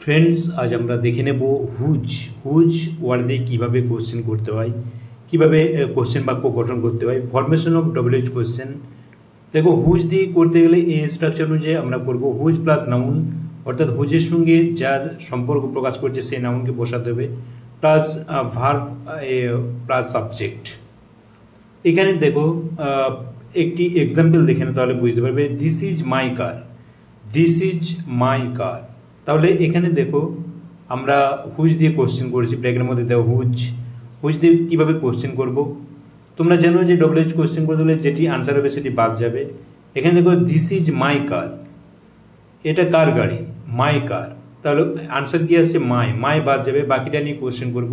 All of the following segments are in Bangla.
ফ্রেন্ডস, আজ আমরা দেখে নেব হুজ হুজ ওয়ার্ড দিয়ে কীভাবে কোশ্চেন করতে হয়, কীভাবে কোশ্চেন বাক্য গঠন করতে হয়, ফরমেশন অফ ডব্লিউএইচ কোশ্চেন। দেখো, হুজ দিয়ে করতে গেলে এই স্ট্রাকচার অনুযায়ী আমরা করব হুজ প্লাস নাউন, অর্থাৎ হুজের সঙ্গে যার সম্পর্ক প্রকাশ করছে সেই নাউনকে বসাতে হবে, প্লাস ভার্ব প্লাস সাবজেক্ট। এখানে দেখো একটি এক্সাম্পল দেখে না, তাহলে বুঝতে পারবে। This is my car, this is my car. তাহলে এখানে দেখো আমরা হুজ দিয়ে কোশ্চেন করেছি, ব্র্যাকেটের মধ্যে দেখো হুজ। হুজ দিয়ে কীভাবে কোশ্চেন করব, তোমরা জানো যে ডব্লিউএইচ কোশ্চেন করতে হলে যেটি আনসার হবে সেটি বাদ যাবে। এখানে দেখো দিস ইজ মাই কার, এটা কার গাড়ি, মাই কার। তাহলে আনসার কী আসছে, মাই, মাই বাদ যাবে, বাকিটা নিয়ে কোশ্চেন করব,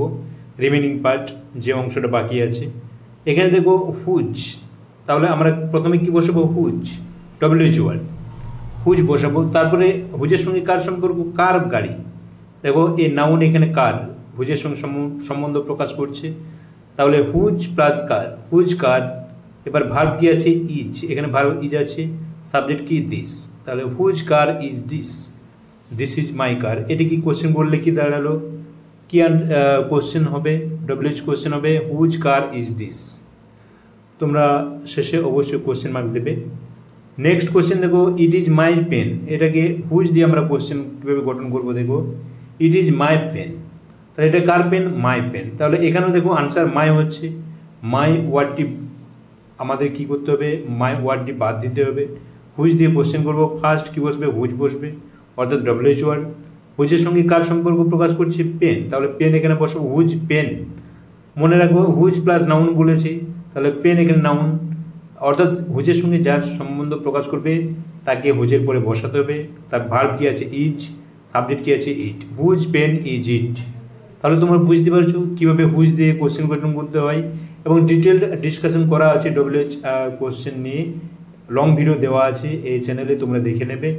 রিমেনিং পার্ট যে অংশটা বাকি আছে। এখানে দেখো হুজ, তাহলে আমরা প্রথমে কি বসাবো, হুজ, ডব্লিউএইচ ওয়ার্ড, হুজ বসাবো। তারপরে হুজের সঙ্গে কার সম্পর্ক, কার গাড়ি। দেখো এই নাউন এখানে কার, হুজের সঙ্গে সম্বন্ধ প্রকাশ করছে, তাহলে whose plus car, whose car. এবার ভার্ব কি আছে, ইজ, এখানে ভার্ব ইজ আছে, সাবজেক্ট কি দিস, তাহলে whose car is this, this is my car. এটি কি কোশ্চেন করলে কি দাঁড়ালো, কি কোশ্চেন হবে, ডব্লিউএইচ কোশ্চেন হবে হুজ কার ইজ দিস। তোমরা শেষে অবশ্যই কোশ্চেন মার্ক দেবে। নেক্সট কোশ্চেন দেখো, ইট ইজ মাই পেন, এটাকে হুজ দিয়ে আমরা কোশ্চেন কীভাবে গঠন করবো, দেখো ইট ইজ মাই পেন, তাহলে এটা কার পেন, মাই পেন। তাহলে এখানেও দেখো আনসার মাই হচ্ছে, মাই ওয়ার্ডটি আমাদের কি করতে হবে, মাই ওয়ার্ডটি বাদ দিতে হবে, হুজ দিয়ে কোশ্চেন করবো। ফার্স্ট কি বসবে, হুজ বসবে, অর্থাৎ ডব্লিউএইচ ওয়ার্ড। হুজের সঙ্গে কার সম্পর্ক প্রকাশ করছে, পেন, তাহলে পেন এখানে বসবো, হুজ পেন। মনে রাখবো হুজ প্লাস নাউন বলেছি, তাহলে পেন এখানে নাউন, অর্থাৎ হুজের সঙ্গে যার সম্বন্ধ প্রকাশ করবে তাকে হুজের পরে বসাতে হবে। তার ভার্ব কি আছে, ইজ, সাবজেক্ট কি আছে, ইট, হুজ পেন ইজ ইট। তাহলে তোমরা বুঝতে পারছো কীভাবে হুজ দিয়ে কোশ্চেন গঠন করতে হয়, এবং ডিটেলড ডিসকাশন করা আছে ডব্লিউএইচ কোশ্চেন নিয়ে, লং ভিডিও দেওয়া আছে এই চ্যানেলে, তোমরা দেখে নেবে।